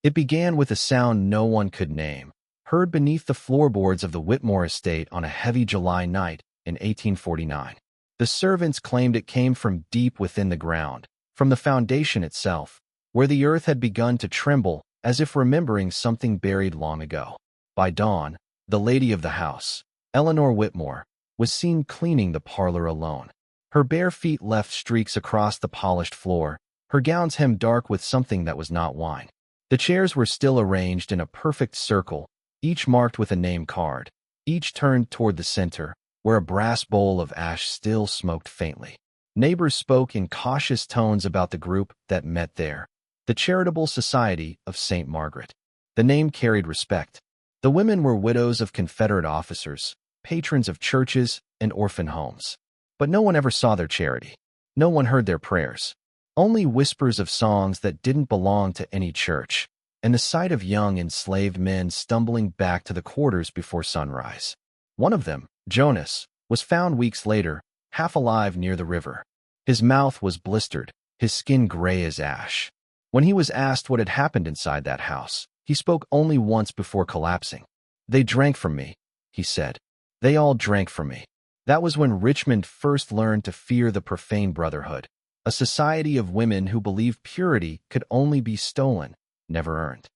It began with a sound no one could name, heard beneath the floorboards of the Whitmore estate on a heavy July night in 1849. The servants claimed it came from deep within the ground, from the foundation itself, where the earth had begun to tremble as if remembering something buried long ago. By dawn, the lady of the house, Eleanor Whitmore, was seen cleaning the parlor alone. Her bare feet left streaks across the polished floor, her gowns hemmed dark with something that was not wine. The chairs were still arranged in a perfect circle, each marked with a name card, each turned toward the center, where a brass bowl of ash still smoked faintly. Neighbors spoke in cautious tones about the group that met there, the Charitable Society of St. Margaret. The name carried respect. The women were widows of Confederate officers, patrons of churches and orphan homes. But no one ever saw their charity. No one heard their prayers. Only whispers of songs that didn't belong to any church, and the sight of young enslaved men stumbling back to the quarters before sunrise. One of them, Jonas, was found weeks later, half alive near the river. His mouth was blistered, his skin gray as ash. When he was asked what had happened inside that house, he spoke only once before collapsing. "They drank from me," he said. "They all drank from me." That was when Richmond first learned to fear the Profane Brotherhood, a society of women who believed purity could only be stolen, never earned.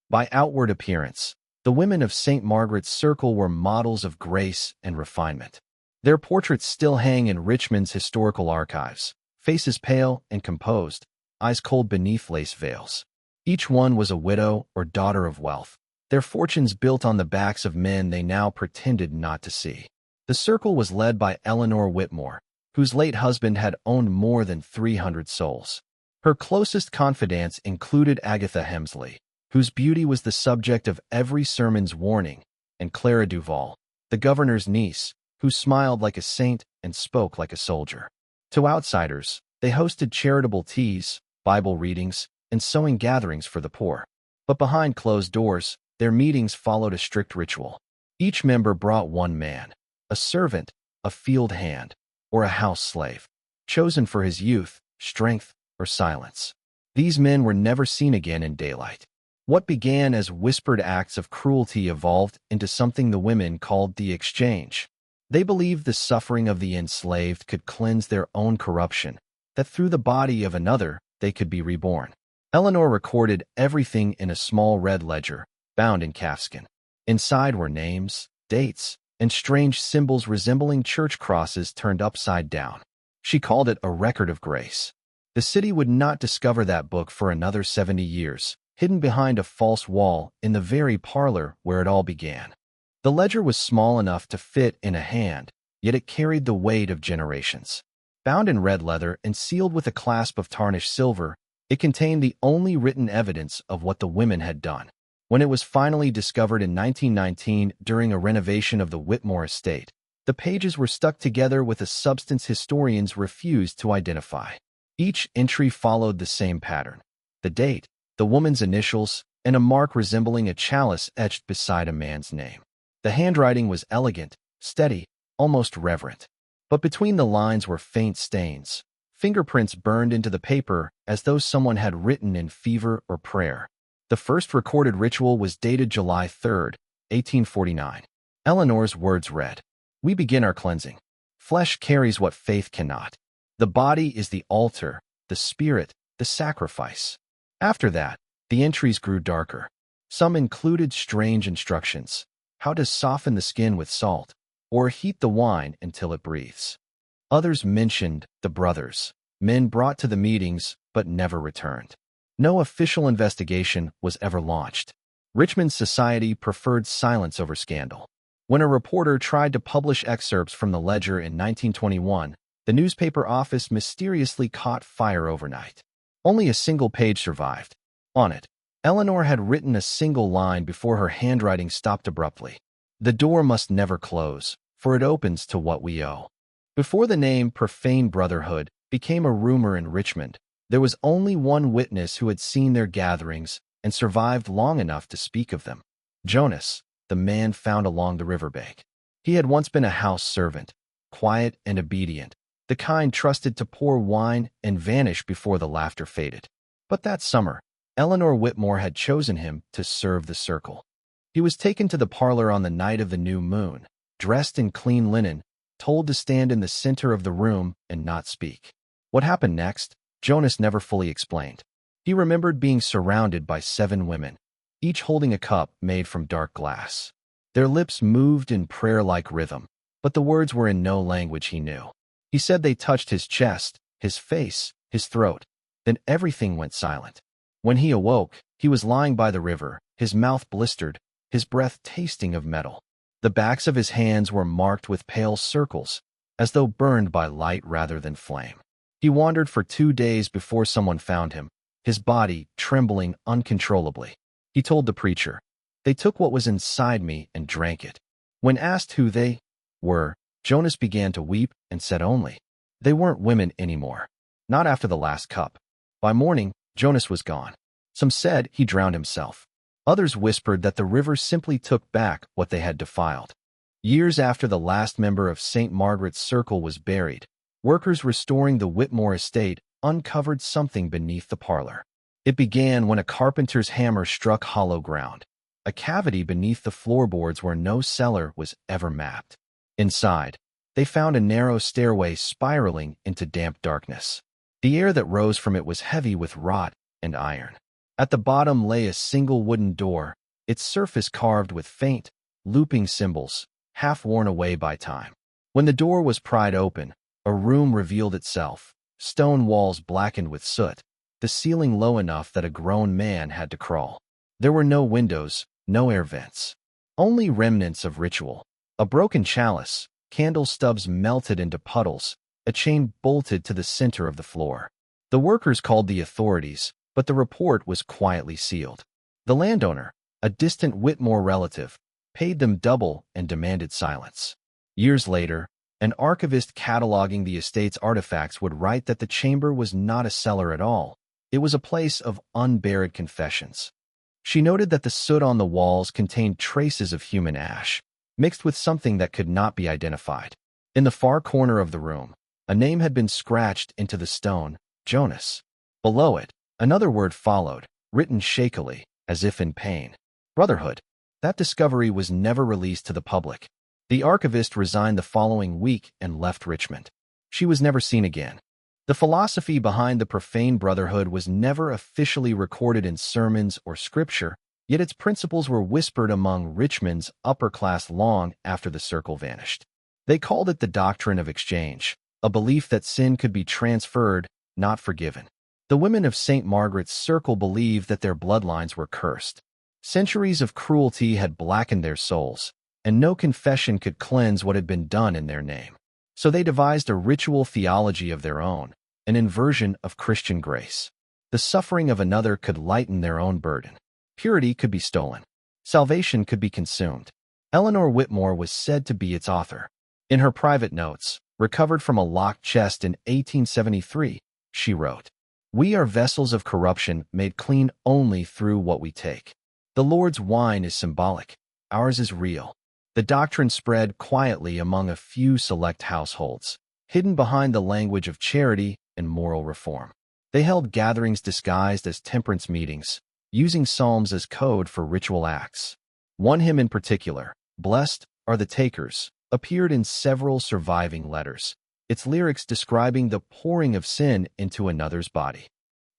By outward appearance, the women of St. Margaret's Circle were models of grace and refinement. Their portraits still hang in Richmond's historical archives, faces pale and composed, eyes cold beneath lace veils. Each one was a widow or daughter of wealth, their fortunes built on the backs of men they now pretended not to see. The circle was led by Eleanor Whitmore, whose late husband had owned more than 300 souls. Her closest confidants included Agatha Hemsley, whose beauty was the subject of every sermon's warning, and Clara Duval, the governor's niece, who smiled like a saint and spoke like a soldier. To outsiders, they hosted charitable teas, Bible readings, and sewing gatherings for the poor. But behind closed doors, their meetings followed a strict ritual. Each member brought one man, a servant, a field hand, or a house slave, chosen for his youth, strength, or silence. These men were never seen again in daylight. What began as whispered acts of cruelty evolved into something the women called the exchange. They believed the suffering of the enslaved could cleanse their own corruption, that through the body of another they could be reborn. Eleanor recorded everything in a small red ledger, bound in calfskin. Inside were names, dates, and strange symbols resembling church crosses turned upside down. She called it a record of grace. The city would not discover that book for another 70 years, hidden behind a false wall in the very parlor where it all began. The ledger was small enough to fit in a hand, yet it carried the weight of generations. Bound in red leather and sealed with a clasp of tarnished silver, it contained the only written evidence of what the women had done. When it was finally discovered in 1919 during a renovation of the Whitmore estate, the pages were stuck together with a substance historians refused to identify. Each entry followed the same pattern: the date, the woman's initials, and a mark resembling a chalice etched beside a man's name. The handwriting was elegant, steady, almost reverent. But between the lines were faint stains, fingerprints burned into the paper as though someone had written in fever or prayer. The first recorded ritual was dated July 3, 1849. Eleanor's words read, "We begin our cleansing. Flesh carries what faith cannot. The body is the altar, the spirit, the sacrifice." After that, the entries grew darker. Some included strange instructions: how to soften the skin with salt, or heat the wine until it breathes. Others mentioned the brothers, men brought to the meetings but never returned. No official investigation was ever launched. Richmond's society preferred silence over scandal. When a reporter tried to publish excerpts from the ledger in 1921, the newspaper office mysteriously caught fire overnight. Only a single page survived. On it, Eleanor had written a single line before her handwriting stopped abruptly. "The door must never close, for it opens to what we owe." Before the name Profane Brotherhood became a rumor in Richmond, there was only one witness who had seen their gatherings and survived long enough to speak of them: Jonas, the man found along the riverbank. He had once been a house servant, quiet and obedient, the kind trusted to pour wine and vanish before the laughter faded. But that summer, Eleanor Whitmore had chosen him to serve the circle. He was taken to the parlor on the night of the new moon, dressed in clean linen, told to stand in the center of the room and not speak. What happened next, Jonas never fully explained. He remembered being surrounded by 7 women, each holding a cup made from dark glass. Their lips moved in prayer-like rhythm, but the words were in no language he knew. He said they touched his chest, his face, his throat. Then everything went silent. When he awoke, he was lying by the river, his mouth blistered, his breath tasting of metal. The backs of his hands were marked with pale circles, as though burned by light rather than flame. He wandered for 2 days before someone found him, his body trembling uncontrollably. He told the preacher, "They took what was inside me and drank it." When asked who they were, Jonas began to weep and said only, "They weren't women anymore. Not after the last cup." By morning, Jonas was gone. Some said he drowned himself. Others whispered that the river simply took back what they had defiled. Years after the last member of St. Margaret's Circle was buried, workers restoring the Whitmore estate uncovered something beneath the parlor. It began when a carpenter's hammer struck hollow ground, a cavity beneath the floorboards where no cellar was ever mapped. Inside, they found a narrow stairway spiraling into damp darkness. The air that rose from it was heavy with rot and iron. At the bottom lay a single wooden door, its surface carved with faint, looping symbols, half worn away by time. When the door was pried open, a room revealed itself, stone walls blackened with soot, the ceiling low enough that a grown man had to crawl. There were no windows, no air vents. Only remnants of ritual. A broken chalice, candle stubs melted into puddles, a chain bolted to the center of the floor. The workers called the authorities, but the report was quietly sealed. The landowner, a distant Whitmore relative, paid them double and demanded silence. Years later, an archivist cataloging the estate's artifacts would write that the chamber was not a cellar at all. It was a place of unburied confessions. She noted that the soot on the walls contained traces of human ash, mixed with something that could not be identified. In the far corner of the room, a name had been scratched into the stone, Jonas. Below it, another word followed, written shakily, as if in pain. Brotherhood. That discovery was never released to the public. The archivist resigned the following week and left Richmond. She was never seen again. The philosophy behind the Profane Brotherhood was never officially recorded in sermons or scripture, yet its principles were whispered among Richmond's upper class long after the circle vanished. They called it the doctrine of exchange, a belief that sin could be transferred, not forgiven. The women of St. Margaret's Circle believed that their bloodlines were cursed. Centuries of cruelty had blackened their souls, and no confession could cleanse what had been done in their name. So they devised a ritual theology of their own, an inversion of Christian grace. The suffering of another could lighten their own burden. Purity could be stolen. Salvation could be consumed. Eleanor Whitmore was said to be its author. In her private notes, recovered from a locked chest in 1873, she wrote, "We are vessels of corruption made clean only through what we take. The Lord's wine is symbolic. Ours is real." The doctrine spread quietly among a few select households, hidden behind the language of charity and moral reform. They held gatherings disguised as temperance meetings, using psalms as code for ritual acts. One hymn in particular, "Blessed Are the Takers," appeared in several surviving letters, its lyrics describing the pouring of sin into another's body.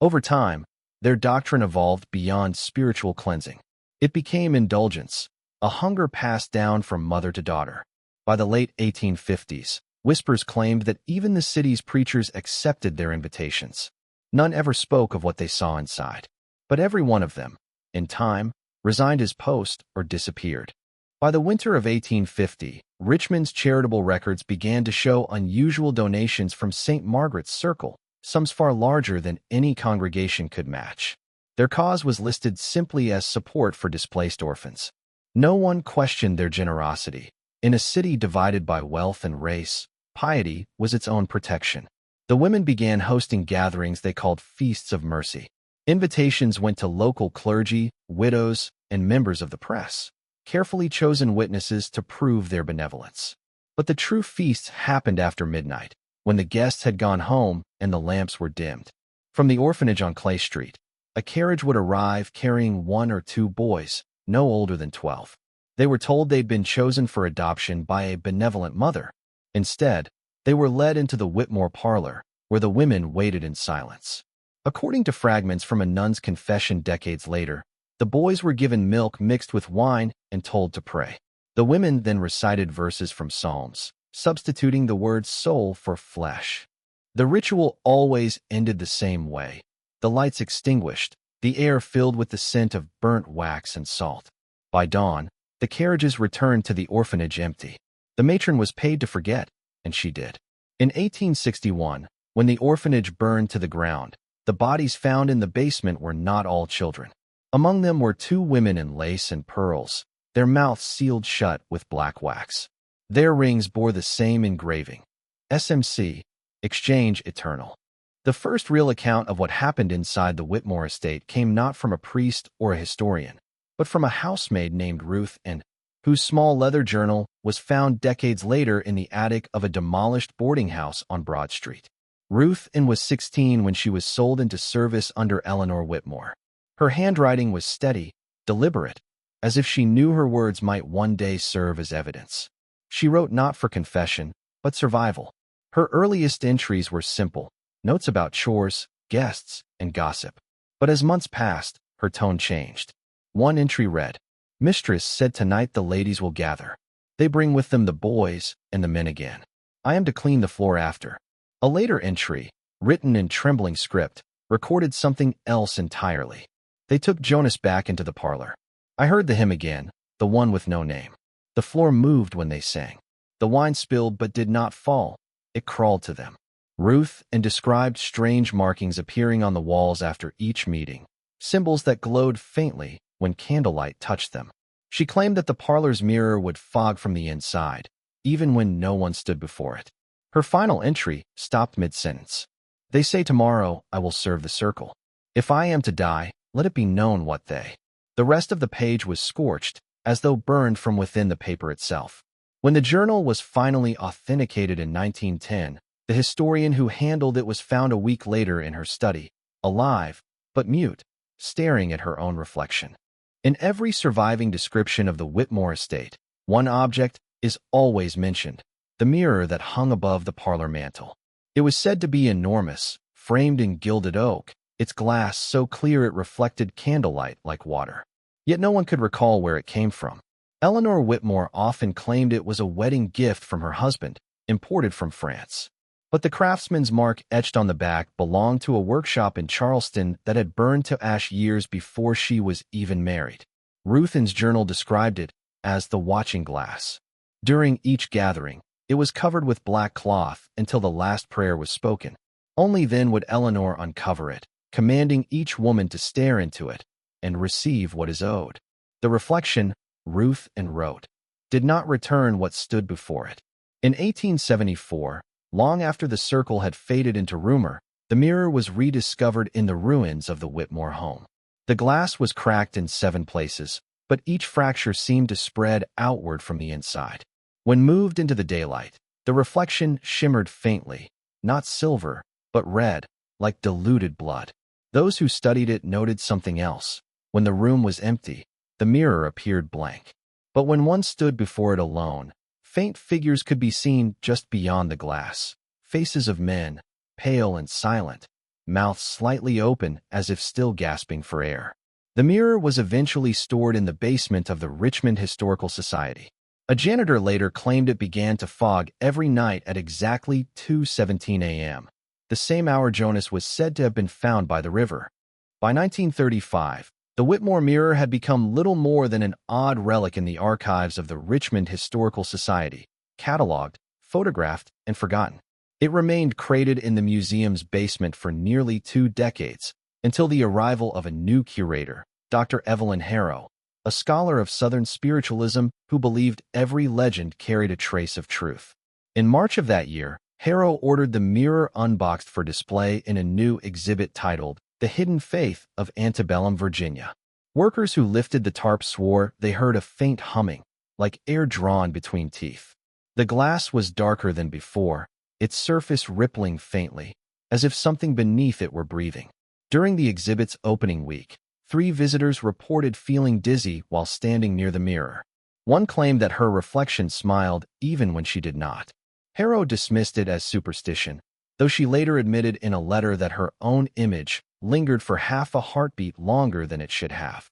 Over time, their doctrine evolved beyond spiritual cleansing. It became indulgence, a hunger passed down from mother to daughter. By the late 1850s, whispers claimed that even the city's preachers accepted their invitations. None ever spoke of what they saw inside, but every one of them, in time, resigned his post or disappeared. By the winter of 1850, Richmond's charitable records began to show unusual donations from St. Margaret's Circle, sums far larger than any congregation could match. Their cause was listed simply as support for displaced orphans. No one questioned their generosity. In a city divided by wealth and race, piety was its own protection. The women began hosting gatherings they called Feasts of Mercy. Invitations went to local clergy, widows, and members of the press, carefully chosen witnesses to prove their benevolence. But the true feasts happened after midnight, when the guests had gone home and the lamps were dimmed. From the orphanage on Clay Street, a carriage would arrive carrying 1 or 2 boys, no older than 12. They were told they'd been chosen for adoption by a benevolent mother. Instead, they were led into the Whitmore parlor, where the women waited in silence. According to fragments from a nun's confession decades later, the boys were given milk mixed with wine and told to pray. The women then recited verses from Psalms, substituting the word soul for flesh. The ritual always ended the same way. The lights extinguished, the air filled with the scent of burnt wax and salt. By dawn, the carriages returned to the orphanage empty. The matron was paid to forget, and she did. In 1861, when the orphanage burned to the ground, the bodies found in the basement were not all children. Among them were 2 women in lace and pearls, their mouths sealed shut with black wax. Their rings bore the same engraving: SMC, Exchange Eternal. The first real account of what happened inside the Whitmore estate came not from a priest or a historian, but from a housemaid named Ruth N., whose small leather journal was found decades later in the attic of a demolished boarding house on Broad Street. Ruth N. was 16 when she was sold into service under Eleanor Whitmore. Her handwriting was steady, deliberate, as if she knew her words might one day serve as evidence. She wrote not for confession, but survival. Her earliest entries were simple, notes about chores, guests, and gossip. But as months passed, her tone changed. One entry read, "Mistress said tonight the ladies will gather. They bring with them the boys and the men again. I am to clean the floor after." A later entry, written in trembling script, recorded something else entirely. "They took Jonas back into the parlor. I heard the hymn again, the one with no name. The floor moved when they sang. The wine spilled but did not fall. It crawled to them." Ruth and described strange markings appearing on the walls after each meeting, symbols that glowed faintly when candlelight touched them. She claimed that the parlor's mirror would fog from the inside, even when no one stood before it. Her final entry stopped mid-sentence. "They say tomorrow I will serve the circle. If I am to die, let it be known what they." The rest of the page was scorched, as though burned from within the paper itself. When the journal was finally authenticated in 1910, the historian who handled it was found a week later in her study, alive, but mute, staring at her own reflection. In every surviving description of the Whitmore estate, one object is always mentioned: the mirror that hung above the parlor mantel. It was said to be enormous, framed in gilded oak, its glass so clear it reflected candlelight like water. Yet no one could recall where it came from. Eleanor Whitmore often claimed it was a wedding gift from her husband, imported from France. But the craftsman's mark etched on the back belonged to a workshop in Charleston that had burned to ash years before she was even married. Ruth N.'s journal described it as the watching glass. During each gathering, it was covered with black cloth until the last prayer was spoken. Only then would Eleanor uncover it, commanding each woman to stare into it and receive what is owed. The reflection, Ruth N. wrote, did not return what stood before it. In 1874, long after the circle had faded into rumor, the mirror was rediscovered in the ruins of the Whitmore home. The glass was cracked in 7 places, but each fracture seemed to spread outward from the inside. When moved into the daylight, the reflection shimmered faintly, not silver, but red, like diluted blood. Those who studied it noted something else. When the room was empty, the mirror appeared blank. But when one stood before it alone, faint figures could be seen just beyond the glass. Faces of men, pale and silent, mouths slightly open as if still gasping for air. The mirror was eventually stored in the basement of the Richmond Historical Society. A janitor later claimed it began to fog every night at exactly 2:17 a.m., the same hour Jonas was said to have been found by the river. By 1935, the Whitmore mirror had become little more than an odd relic in the archives of the Richmond Historical Society, catalogued, photographed, and forgotten. It remained crated in the museum's basement for nearly 2 decades, until the arrival of a new curator, Dr. Evelyn Harrow, a scholar of Southern spiritualism who believed every legend carried a trace of truth. In March of that year, Harrow ordered the mirror unboxed for display in a new exhibit titled The Hidden Faith of Antebellum Virginia. Workers who lifted the tarp swore they heard a faint humming, like air drawn between teeth. The glass was darker than before, its surface rippling faintly, as if something beneath it were breathing. During the exhibit's opening week, 3 visitors reported feeling dizzy while standing near the mirror. One claimed that her reflection smiled even when she did not. Harrow dismissed it as superstition, though she later admitted in a letter that her own image lingered for half a heartbeat longer than it should have.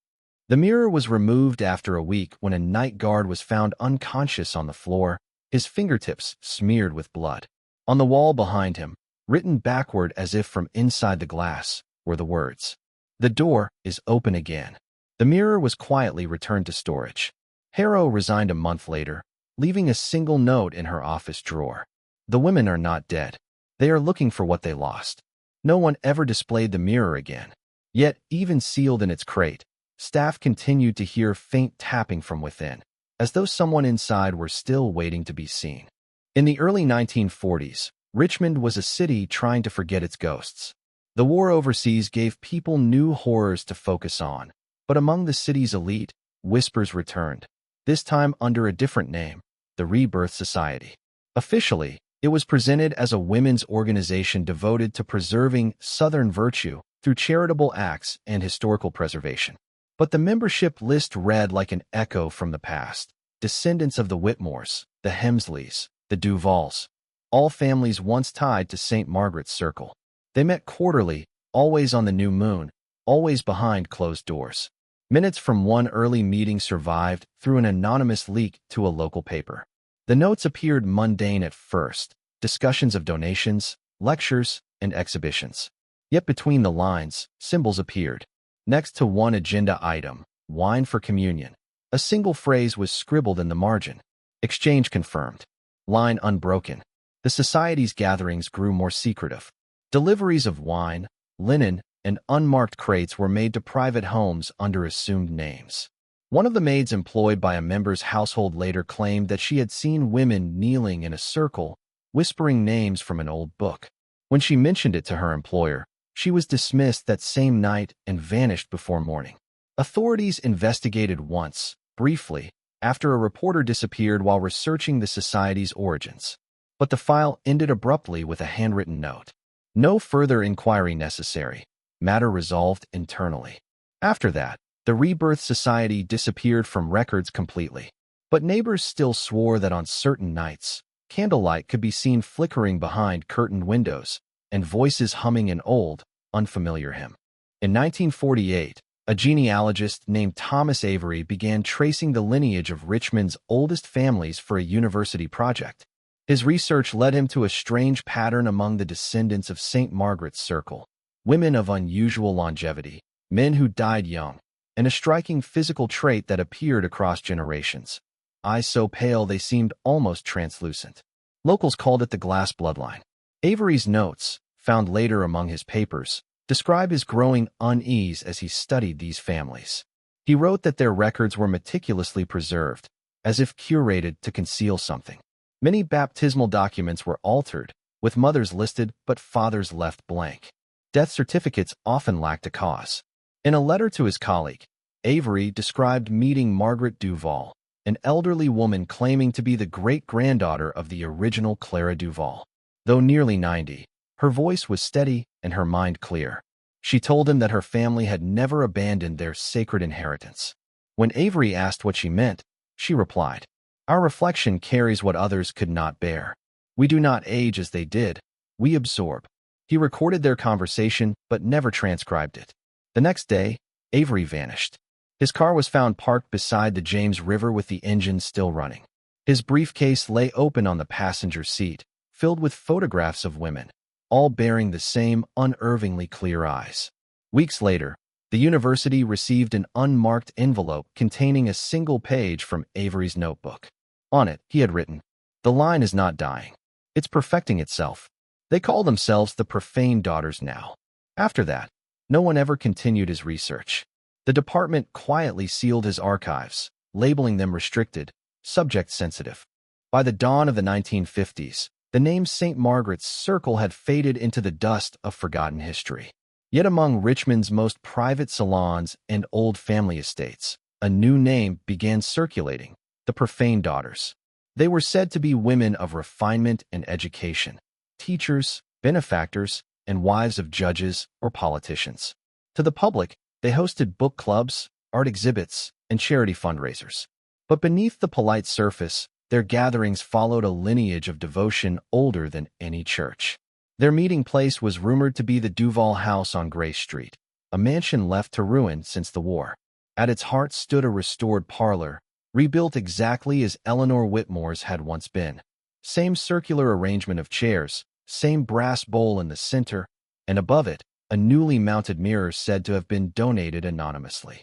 The mirror was removed after a week when a night guard was found unconscious on the floor, his fingertips smeared with blood. On the wall behind him, written backward as if from inside the glass, were the words, "The door is open again." The mirror was quietly returned to storage. Harrow resigned a month later, leaving a single note in her office drawer. "The women are not dead. They are looking for what they lost." No one ever displayed the mirror again. Yet, even sealed in its crate, staff continued to hear faint tapping from within, as though someone inside were still waiting to be seen. In the early 1940s, Richmond was a city trying to forget its ghosts. The war overseas gave people new horrors to focus on, but among the city's elite, whispers returned, this time under a different name, the Rebirth Society. Officially, it was presented as a women's organization devoted to preserving Southern virtue through charitable acts and historical preservation. But the membership list read like an echo from the past. Descendants of the Whitmores, the Hemsleys, the Duvals, all families once tied to St. Margaret's Circle. They met quarterly, always on the new moon, always behind closed doors. Minutes from one early meeting survived through an anonymous leak to a local paper. The notes appeared mundane at first, discussions of donations, lectures, and exhibitions. Yet between the lines, symbols appeared. Next to one agenda item, wine for communion, a single phrase was scribbled in the margin. Exchange confirmed. Line unbroken. The society's gatherings grew more secretive. Deliveries of wine, linen, and unmarked crates were made to private homes under assumed names. One of the maids employed by a member's household later claimed that she had seen women kneeling in a circle, whispering names from an old book. When she mentioned it to her employer, she was dismissed that same night and vanished before morning. Authorities investigated once, briefly, after a reporter disappeared while researching the society's origins. But the file ended abruptly with a handwritten note. No further inquiry necessary. Matter resolved internally. After that, the Rebirth Society disappeared from records completely. But neighbors still swore that on certain nights, candlelight could be seen flickering behind curtained windows, and voices humming an old, unfamiliar hymn. In 1948, a genealogist named Thomas Avery began tracing the lineage of Richmond's oldest families for a university project. His research led him to a strange pattern among the descendants of St. Margaret's Circle, women of unusual longevity, men who died young, and a striking physical trait that appeared across generations. Eyes so pale they seemed almost translucent. Locals called it the glass bloodline. Avery's notes, found later among his papers, describe his growing unease as he studied these families. He wrote that their records were meticulously preserved, as if curated to conceal something. Many baptismal documents were altered, with mothers listed but fathers left blank. Death certificates often lacked a cause. In a letter to his colleague, Avery described meeting Margaret Duval, an elderly woman claiming to be the great-granddaughter of the original Clara Duval. Though nearly 90, her voice was steady and her mind clear. She told him that her family had never abandoned their sacred inheritance. When Avery asked what she meant, she replied, "Our reflection carries what others could not bear. We do not age as they did, we absorb." He recorded their conversation but never transcribed it. The next day, Avery vanished. His car was found parked beside the James River with the engine still running. His briefcase lay open on the passenger seat, filled with photographs of women, all bearing the same unervingly clear eyes. Weeks later, the university received an unmarked envelope containing a single page from Avery's notebook. On it, he had written, "The line is not dying. It's perfecting itself. They call themselves the Profane Daughters now." After that, no one ever continued his research. The department quietly sealed his archives, labeling them restricted, subject-sensitive. By the dawn of the 1950s, the name St. Margaret's Circle had faded into the dust of forgotten history. Yet among Richmond's most private salons and old family estates, a new name began circulating, the Profane Daughters. They were said to be women of refinement and education, teachers, benefactors, and wives of judges or politicians. To the public, they hosted book clubs, art exhibits, and charity fundraisers. But beneath the polite surface, their gatherings followed a lineage of devotion older than any church. Their meeting place was rumored to be the Duval House on Gray Street, a mansion left to ruin since the war. At its heart stood a restored parlor, rebuilt exactly as Eleanor Whitmore's had once been. Same circular arrangement of chairs, same brass bowl in the center, and above it, a newly mounted mirror said to have been donated anonymously.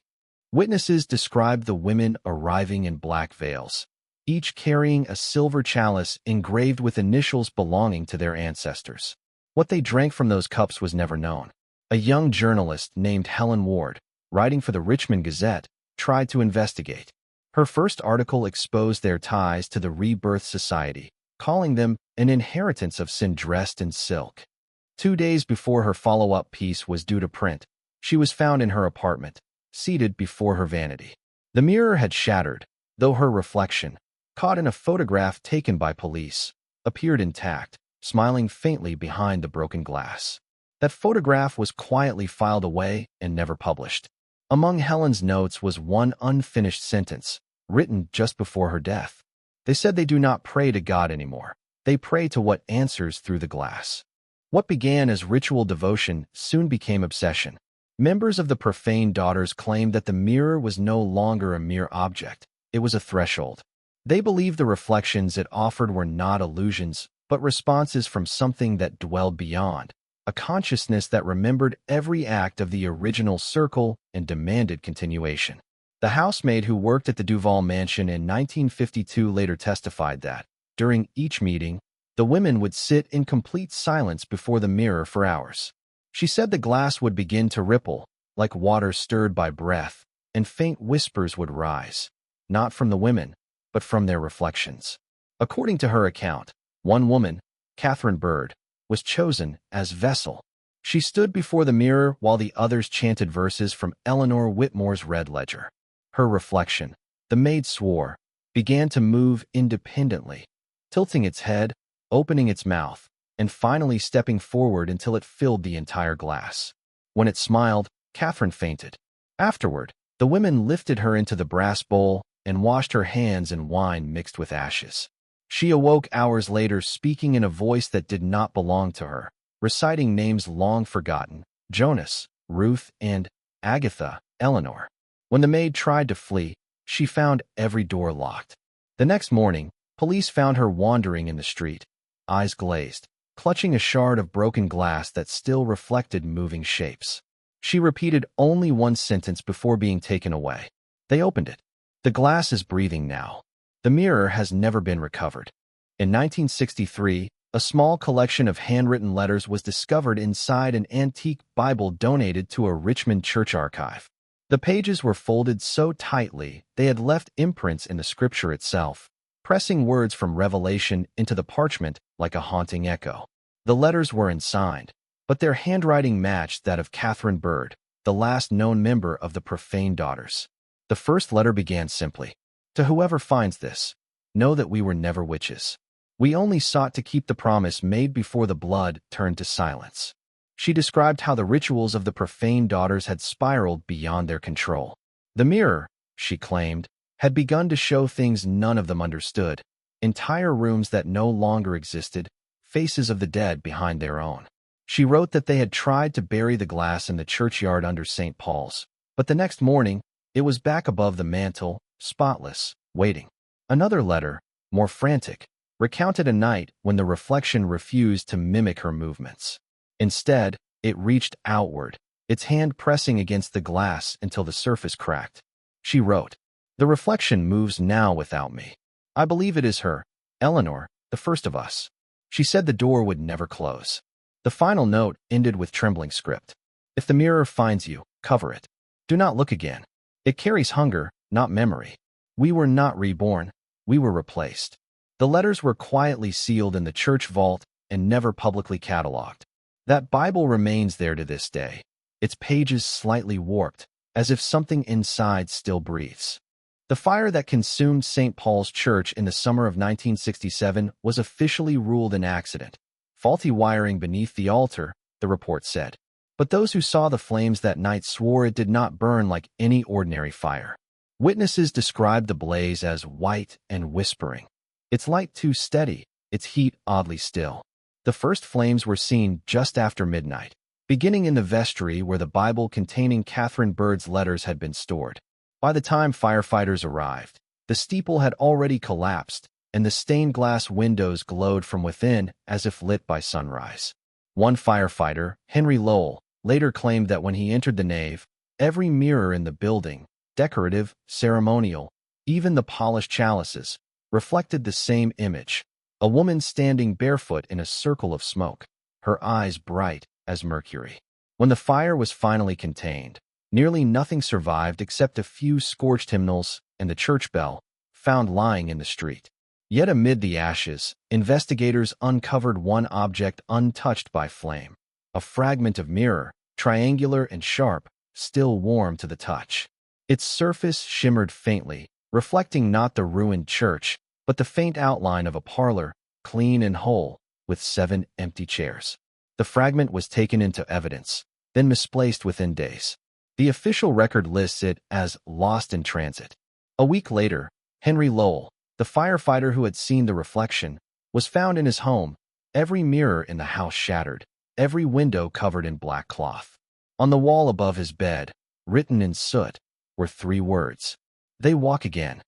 Witnesses described the women arriving in black veils, each carrying a silver chalice engraved with initials belonging to their ancestors. What they drank from those cups was never known. A young journalist named Helen Ward, writing for the Richmond Gazette, tried to investigate. Her first article exposed their ties to the Rebirth Society, calling them an inheritance of sin dressed in silk. 2 days before her follow-up piece was due to print, she was found in her apartment, seated before her vanity. The mirror had shattered, though her reflection, caught in a photograph taken by police, appeared intact, smiling faintly behind the broken glass. That photograph was quietly filed away and never published. Among Helen's notes was one unfinished sentence, written just before her death. They said they do not pray to God anymore. They pray to what answers through the glass. What began as ritual devotion soon became obsession. Members of the Profane Daughters claimed that the mirror was no longer a mere object. It was a threshold. They believed the reflections it offered were not illusions, but responses from something that dwelled beyond, a consciousness that remembered every act of the original circle and demanded continuation. The housemaid who worked at the Duval mansion in 1952 later testified that, during each meeting, the women would sit in complete silence before the mirror for hours. She said the glass would begin to ripple, like water stirred by breath, and faint whispers would rise, not from the women, but from their reflections. According to her account, one woman, Catherine Bird, was chosen as vessel. She stood before the mirror while the others chanted verses from Eleanor Whitmore's red ledger. Her reflection, the maid swore, began to move independently, tilting its head, opening its mouth, and finally stepping forward until it filled the entire glass. When it smiled, Catherine fainted. Afterward, the women lifted her into the brass bowl and washed her hands in wine mixed with ashes. She awoke hours later speaking in a voice that did not belong to her, reciting names long forgotten: Jonas, Ruth, and Agatha, Eleanor. When the maid tried to flee, she found every door locked. The next morning, police found her wandering in the street, eyes glazed, clutching a shard of broken glass that still reflected moving shapes. She repeated only one sentence before being taken away. They opened it. The glass is breathing now. The mirror has never been recovered. In 1963, a small collection of handwritten letters was discovered inside an antique Bible donated to a Richmond church archive. The pages were folded so tightly they had left imprints in the scripture itself, pressing words from Revelation into the parchment like a haunting echo. The letters were unsigned, but their handwriting matched that of Catherine Bird, the last known member of the Profane Daughters. The first letter began simply, "To whoever finds this, know that we were never witches. We only sought to keep the promise made before the blood turned to silence." She described how the rituals of the Profane Daughters had spiraled beyond their control. The mirror, she claimed, had begun to show things none of them understood, entire rooms that no longer existed, faces of the dead behind their own. She wrote that they had tried to bury the glass in the churchyard under St. Paul's, but the next morning, it was back above the mantel, spotless, waiting. Another letter, more frantic, recounted a night when the reflection refused to mimic her movements. Instead, it reached outward, its hand pressing against the glass until the surface cracked. She wrote, "The reflection moves now without me. I believe it is her, Eleanor, the first of us." She said the door would never close. The final note ended with trembling script. "If the mirror finds you, cover it. Do not look again. It carries hunger, not memory. We were not reborn, we were replaced." The letters were quietly sealed in the church vault and never publicly cataloged. That Bible remains there to this day, its pages slightly warped, as if something inside still breathes. The fire that consumed St. Paul's Church in the summer of 1967 was officially ruled an accident: faulty wiring beneath the altar, the report said. But those who saw the flames that night swore it did not burn like any ordinary fire. Witnesses described the blaze as white and whispering. Its light too steady, its heat oddly still. The first flames were seen just after midnight, beginning in the vestry where the Bible containing Catherine Bird's letters had been stored. By the time firefighters arrived, the steeple had already collapsed, and the stained glass windows glowed from within as if lit by sunrise. One firefighter, Henry Lowell, later claimed that when he entered the nave, every mirror in the building, decorative, ceremonial, even the polished chalices, reflected the same image: a woman standing barefoot in a circle of smoke, her eyes bright as mercury. When the fire was finally contained, nearly nothing survived except a few scorched hymnals and the church bell, found lying in the street. Yet amid the ashes, investigators uncovered one object untouched by flame: a fragment of mirror, triangular and sharp, still warm to the touch. Its surface shimmered faintly, reflecting not the ruined church, but the faint outline of a parlor, clean and whole, with 7 empty chairs. The fragment was taken into evidence, then misplaced within days. The official record lists it as lost in transit. A week later, Henry Lowell, the firefighter who had seen the reflection, was found in his home, every mirror in the house shattered, every window covered in black cloth. On the wall above his bed, written in soot, were 3 words: "They walk again."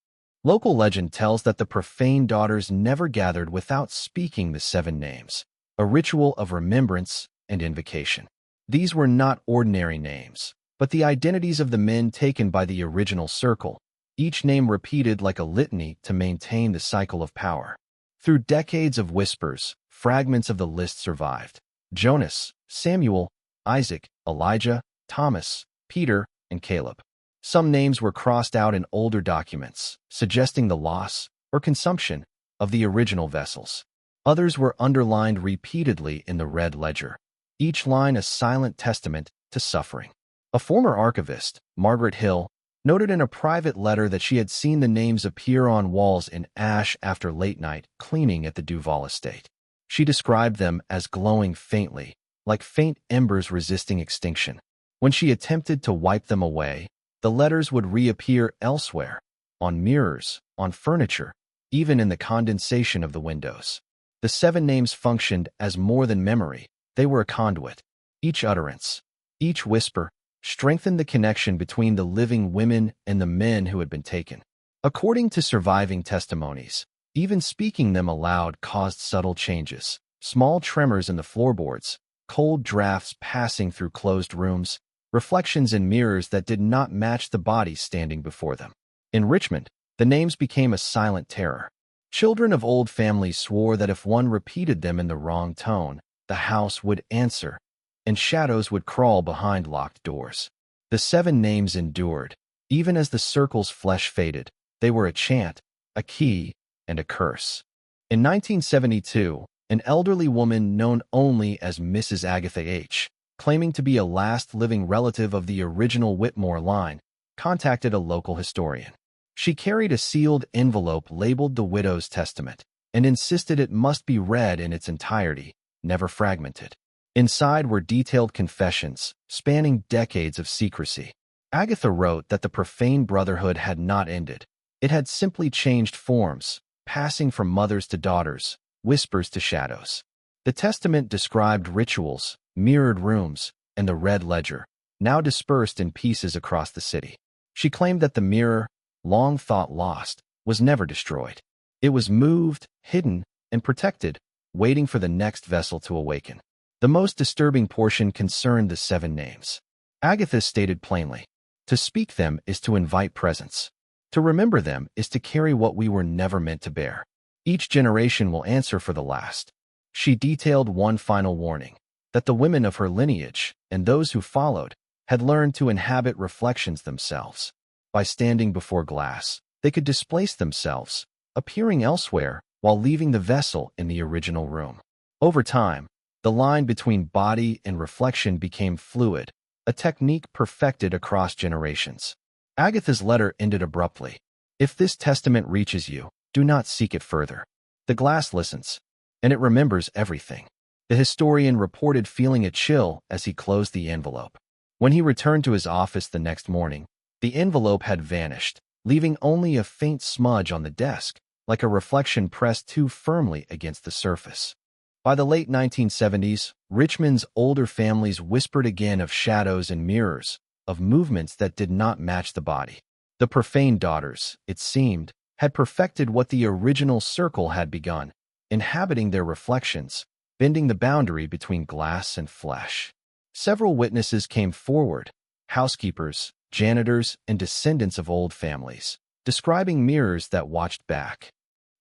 Local legend tells that the profane daughters never gathered without speaking the 7 names, a ritual of remembrance and invocation. These were not ordinary names, but the identities of the men taken by the original circle, each name repeated like a litany to maintain the cycle of power. Through decades of whispers, fragments of the list survived: Jonas, Samuel, Isaac, Elijah, Thomas, Peter, and Caleb. Some names were crossed out in older documents, suggesting the loss or consumption of the original vessels. Others were underlined repeatedly in the red ledger, each line a silent testament to suffering. A former archivist, Margaret Hill, noted in a private letter that she had seen the names appear on walls in ash after late night cleaning at the Duval estate. She described them as glowing faintly, like faint embers resisting extinction. When she attempted to wipe them away, the letters would reappear elsewhere, on mirrors, on furniture, even in the condensation of the windows. The 7 names functioned as more than memory. They were a conduit. Each utterance, each whisper, strengthened the connection between the living women and the men who had been taken. According to surviving testimonies, even speaking them aloud caused subtle changes: small tremors in the floorboards, cold drafts passing through closed rooms, reflections in mirrors that did not match the bodies standing before them. In Richmond, the names became a silent terror. Children of old families swore that if one repeated them in the wrong tone, the house would answer, and shadows would crawl behind locked doors. The 7 names endured. Even as the circle's flesh faded, they were a chant, a key, and a curse. In 1972, an elderly woman known only as Mrs. Agatha H., claiming to be a last living relative of the original Whitmore line, contacted a local historian. She carried a sealed envelope labeled the widow's testament and insisted it must be read in its entirety, never fragmented. Inside were detailed confessions, spanning decades of secrecy. Agatha wrote that the Profane Brotherhood had not ended. It had simply changed forms, passing from mothers to daughters, whispers to shadows. The testament described rituals, mirrored rooms, and the red ledger, now dispersed in pieces across the city. She claimed that the mirror, long thought lost, was never destroyed. It was moved, hidden, and protected, waiting for the next vessel to awaken. The most disturbing portion concerned the 7 names. Agatha stated plainly, "To speak them is to invite presence. To remember them is to carry what we were never meant to bear. Each generation will answer for the last." She detailed one final warning: that the women of her lineage, and those who followed, had learned to inhabit reflections themselves. By standing before glass, they could displace themselves, appearing elsewhere while leaving the vessel in the original room. Over time, the line between body and reflection became fluid, a technique perfected across generations. Agatha's letter ended abruptly: "If this testament reaches you, do not seek it further. The glass listens, and it remembers everything." The historian reported feeling a chill as he closed the envelope. When he returned to his office the next morning, the envelope had vanished, leaving only a faint smudge on the desk, like a reflection pressed too firmly against the surface. By the late 1970s, Richmond's older families whispered again of shadows and mirrors, of movements that did not match the body. The profane daughters, it seemed, had perfected what the original circle had begun, inhabiting their reflections, bending the boundary between glass and flesh. Several witnesses came forward, housekeepers, janitors, and descendants of old families, describing mirrors that watched back.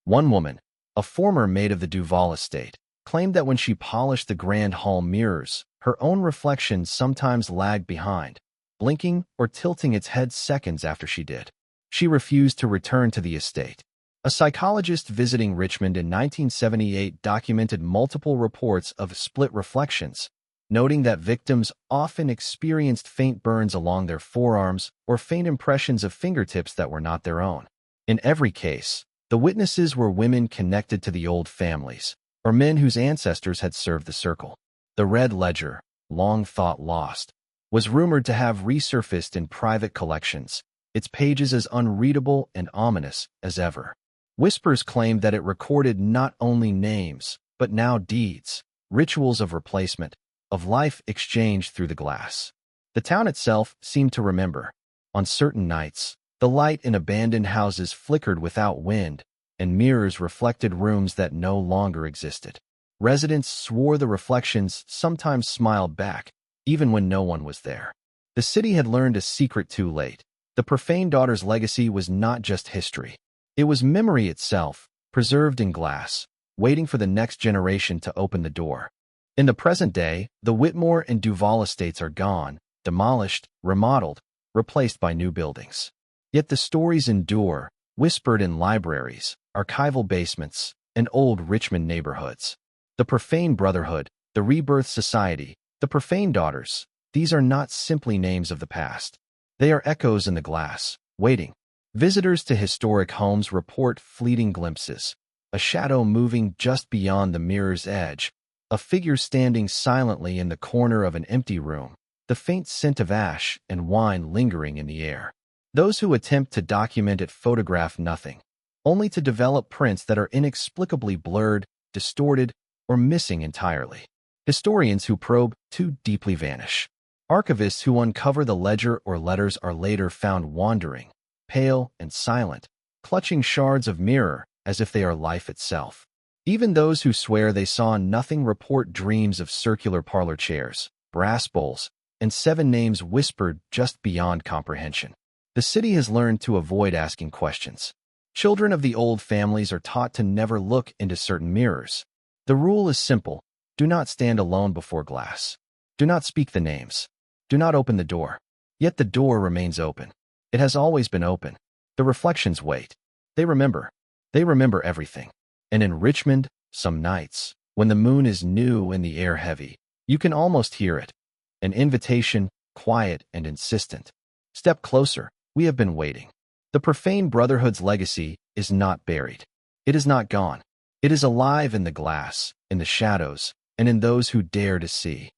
One woman, a former maid of the Duval estate, claimed that when she polished the grand hall mirrors, her own reflection sometimes lagged behind, blinking or tilting its head seconds after she did. She refused to return to the estate. A psychologist visiting Richmond in 1978 documented multiple reports of split reflections, noting that victims often experienced faint burns along their forearms or faint impressions of fingertips that were not their own. In every case, the witnesses were women connected to the old families, or men whose ancestors had served the circle. The Red Ledger, long thought lost, was rumored to have resurfaced in private collections, its pages as unreadable and ominous as ever. Whispers claimed that it recorded not only names, but now deeds, rituals of replacement, of life exchanged through the glass. The town itself seemed to remember. On certain nights, the light in abandoned houses flickered without wind, and mirrors reflected rooms that no longer existed. Residents swore the reflections sometimes smiled back, even when no one was there. The city had learned a secret too late. The profane daughter's legacy was not just history. It was memory itself, preserved in glass, waiting for the next generation to open the door. In the present day, the Whitmore and Duval estates are gone, demolished, remodeled, replaced by new buildings. Yet the stories endure, whispered in libraries, archival basements, and old Richmond neighborhoods. The Profane Brotherhood, the Rebirth Society, the Profane Daughters, these are not simply names of the past. They are echoes in the glass, waiting. Visitors to historic homes report fleeting glimpses, a shadow moving just beyond the mirror's edge, a figure standing silently in the corner of an empty room, the faint scent of ash and wine lingering in the air. Those who attempt to document it photograph nothing, only to develop prints that are inexplicably blurred, distorted, or missing entirely. Historians who probe too deeply vanish. Archivists who uncover the ledger or letters are later found wandering, pale and silent, clutching shards of mirror as if they are life itself. Even those who swear they saw nothing report dreams of circular parlor chairs, brass bowls, and 7 names whispered just beyond comprehension. The city has learned to avoid asking questions. Children of the old families are taught to never look into certain mirrors. The rule is simple: do not stand alone before glass. Do not speak the names. Do not open the door. Yet the door remains open. It has always been open. The reflections wait. They remember. They remember everything. And in Richmond, some nights, when the moon is new and the air heavy, you can almost hear it. An invitation, quiet and insistent. Step closer. We have been waiting. The Profane Brotherhood's legacy is not buried. It is not gone. It is alive in the glass, in the shadows, and in those who dare to see.